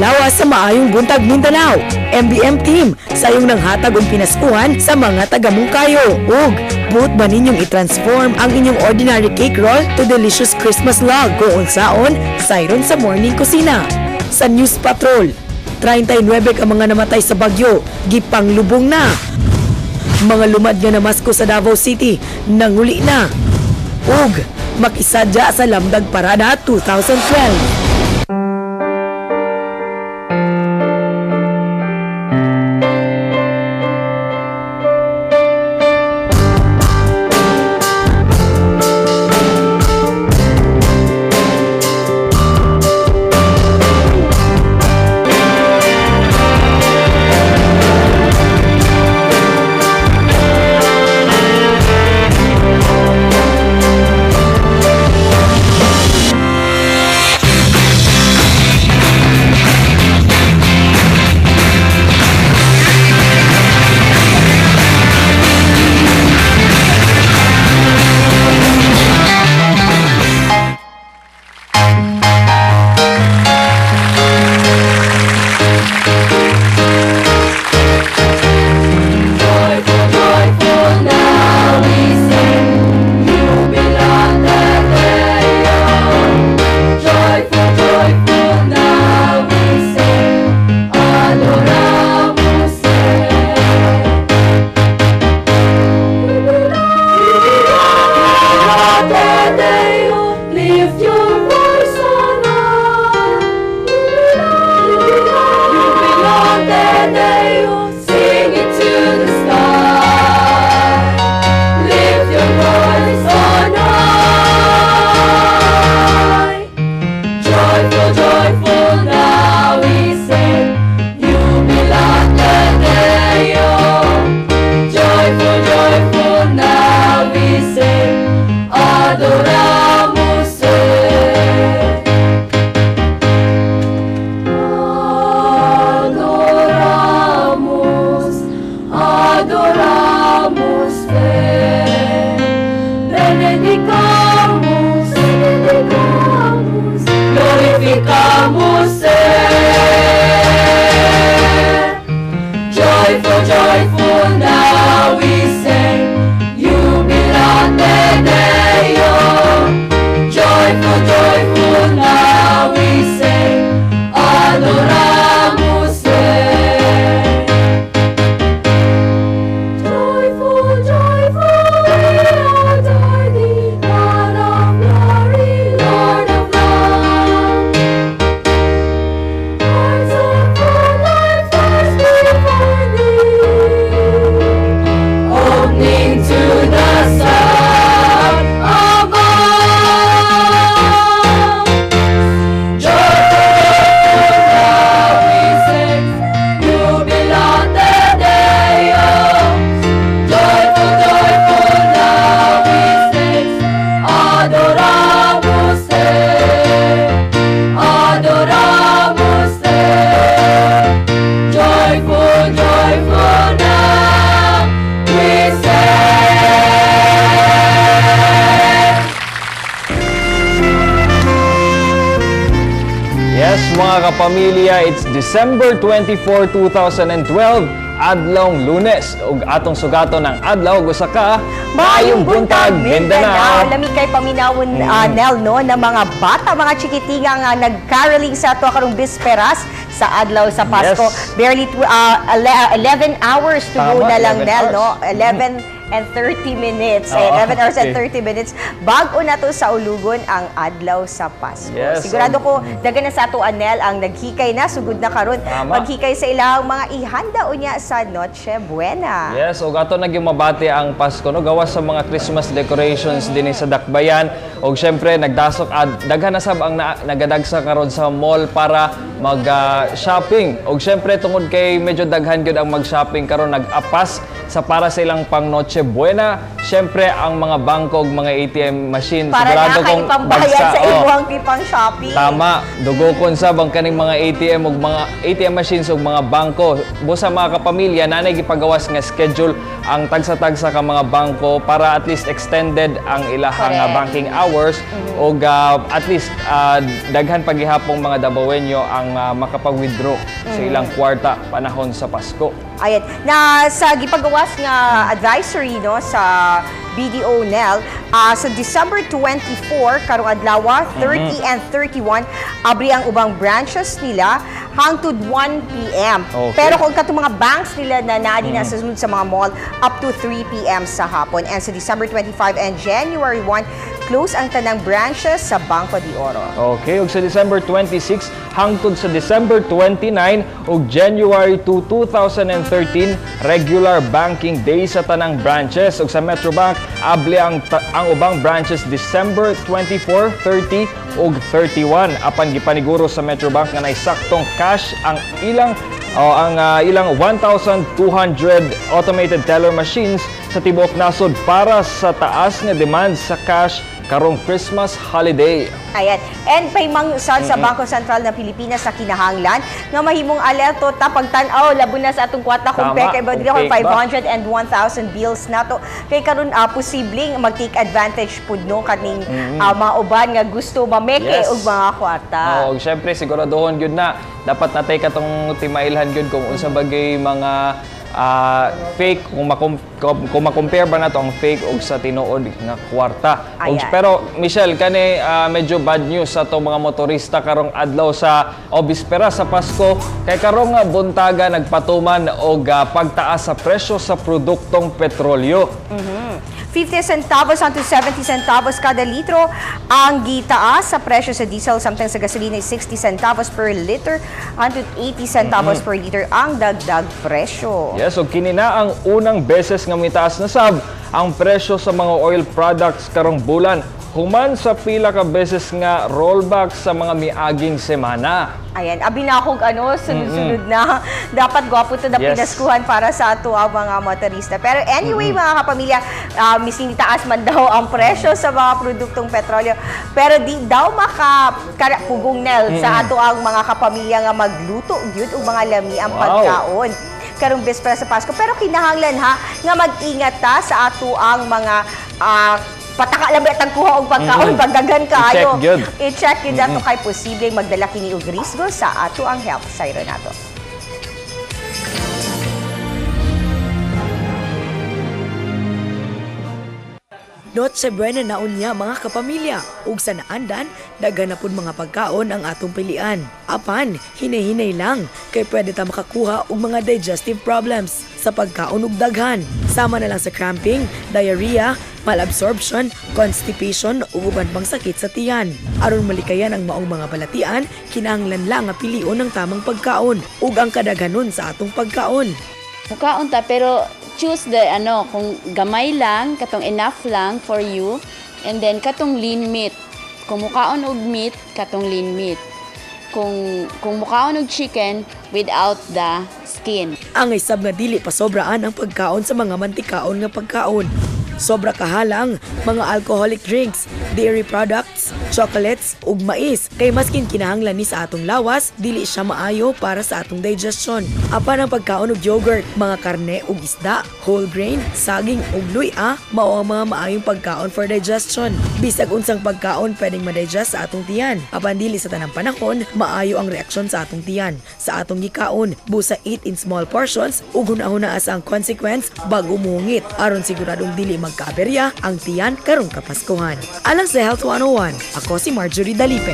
Lawas sa Maayong Buntag Mindanao, MBM Team, sayong nang hatag og pinaskuhan sa mga taga-Mungkayo. Ug, buot ba ninyong i-transform ang inyong ordinary cake roll to delicious Christmas log kung unsaon, sayron sa morning kusina. Sa News Patrol, 39 ka mga namatay sa bagyo, gipanglubong na. Mga lumad nga namasko sa Davao City, nanguli na. Ug, makisadya sa Lamdag Parada 2012. Mga kapamilya, it's December 24, 2012, adlawng Lunes, ug atong sugato ng adlaw usa ka Maayong Buntag Mindanao. Lami kay paminawon Nel no na mga bata, mga chikitinga nga nag-caroling sa ato karong bisperas sa adlaw sa Pasko. Yes. Barely 11 hours to go Tama, na lang 11 Nel hours. no. 11 and 30 minutes. Oo, 11 hours and okay. 30 minutes. Bago na to sa ulugon ang adlaw sa Pasko. Yes, Sigurado ko dagan na sa ato Anel ang naghikay na sugod na karon. Tama. Maghikay sa ilang mga ihanda unya sa Noche Buena. Yes, ug ato nagyong mabati ang Pasko no, gawas sa mga Christmas decorations dinhi sa Dakbayan. Ug syempre nagdasok daghan na sab ang nagadagsa karon sa mall para mag-shopping. Ug syempre tungod kay medyo daghan gyud ang mag-shopping karon nag-apas sa para sa ilang pang Noche Noche Buena. Siyempre, ang mga bangko, mga ATM machine, Para sigurado na kayo kong pambayad sa oh. imuhang kipang shopping. Tama, dugokon sa bang kaning mga ATM ug mga ATM machines ug mga bangko. Busa mga kapamilya nanay gipagawas nga schedule ang tagsa-tagsa ka mga bangko para at least extended ang ilahang Correct. banking hours ug at least daghan paghihapong mga Dabawenyo ang makapag-withdraw sa ilang kwarta panahon sa Pasko. Ayan, na sa gipagawas nga advisory no sa BDO NEL sa December 24 karong adlaw 30 and 31 abri ang ubang branches nila hangtod 1 PM. Okay. Pero kung katong mga banks nila na naadi na sa sunod sa mga mall up to 3 PM sa hapon, and sa December 25 and January 1 close ang tanang branches sa Banco de Oro. Okay, ug sa December 26 hangtod sa December 29 ug January 2, 2013 regular banking day sa tanang branches ug sa Metrobank abli ang ubang branches December 24, 30 ug 31 apan gipaniguro sa Metrobank nga naisaktong cash ang ilang 1,200 automated teller machines sa tibuok nasod para sa taas nga demand sa cash karong Christmas holiday. Ayan. And paymangsan sa Bangko Sentral ng Pilipinas sa kinahanglan nga mahimong alerto ta pagtan-aw labo na sa atong kwata kung Tama, peke ba kung dili ko fake ba? 500 and 1,000 bills nato kay karon posibleng mag-take advantage pud no kaning mga uban nga gusto mameke Yes. og mga kwarta. Oo, syempre siguraduhon gyud na dapat natay katong timailhan gyud kung unsa bagay mga fake kung ma-compare ba nato ang fake og sa tinuod nga kwarta. Ayan. Pero Michelle kani medyo bad news sa to mga motorista karong adlaw sa Obispera sa Pasko kay karong buntaga nagpatuman og pagtaas sa presyo sa produktong petrolyo. 50 centavos hangtod 70 centavos kada litro ang gitaas sa presyo sa diesel, samtang sa gasolina ay 60 centavos per liter hangtod 80 centavos per liter ang dagdag presyo. Yes, so kini na ang unang beses nga mitaas na sab ang presyo sa mga oil products karong bulan. Human sa pila ka beses nga rollback sa mga miaging semana. Ayan, abinahog sunod-sunod na. Dapat gwapo to na Yes. pinaskuhan para sa ato ang mga motorista. Pero anyway, mga kapamilya, mising taas man daw ang presyo sa mga produktong petrolyo. Pero di daw makapugong Nel sa ato ang mga kapamilya nga magluto gyud og mga lami ang Wow. pagkaon karong bespera sa Pasko. Pero kinahanglan ha nga mag-ingat ta sa ato ang mga pataka lang ang kuha og pagkaon pagdagan kaayo. I-check gyud. I-check yun dato kay posibleng magdala kini og risgo sa ato ang health side nato. Noche Buena na unya mga kapamilya, ug sa naandan, daghan na pud mga pagkaon ang atong pilian. Apan, hinay-hinay lang, kay pwede ta makakuha og mga digestive problems sa pagkaon ug daghan. Sama na lang sa cramping, diarrhea, malabsorption, constipation ug uban pang sakit sa tiyan. Aron malikayan ang maong mga balatian, kinahanglan lang nga pilion ang tamang pagkaon ug ang kadaghanon sa atong pagkaon. Mukaon ta pero choose the kung gamay lang, katong enough lang for you, and then katong lean meat. Kung mukaon og meat, katong lean meat. Kung mukaon og chicken without the skin. Ang isab nga dili pasobraan ang pagkaon sa mga mantikaon nga pagkaon. Sobra kahalang mga alcoholic drinks, dairy products, chocolates ug mais kay maskin kinahanglan ni sa atong lawas, dili siya maayo para sa atong digestion. Apan ang pagkaon og yogurt, mga karne ug isda, whole grain, saging ug luya mao ang mga maayong pagkaon for digestion. Bisag unsang pagkaon pwedeng ma-digest sa atong tiyan. Apan dili sa tanang panahon maayo ang reaksyon sa atong tiyan. Sa atong gikaon, busa eat in small portions ug hunahuna asa ang consequence bago mungit aron siguradong dili magkaaberya ang tiyan karong Kapaskuhan. Alang sa Health 101, ako si Marjorie Dalipe.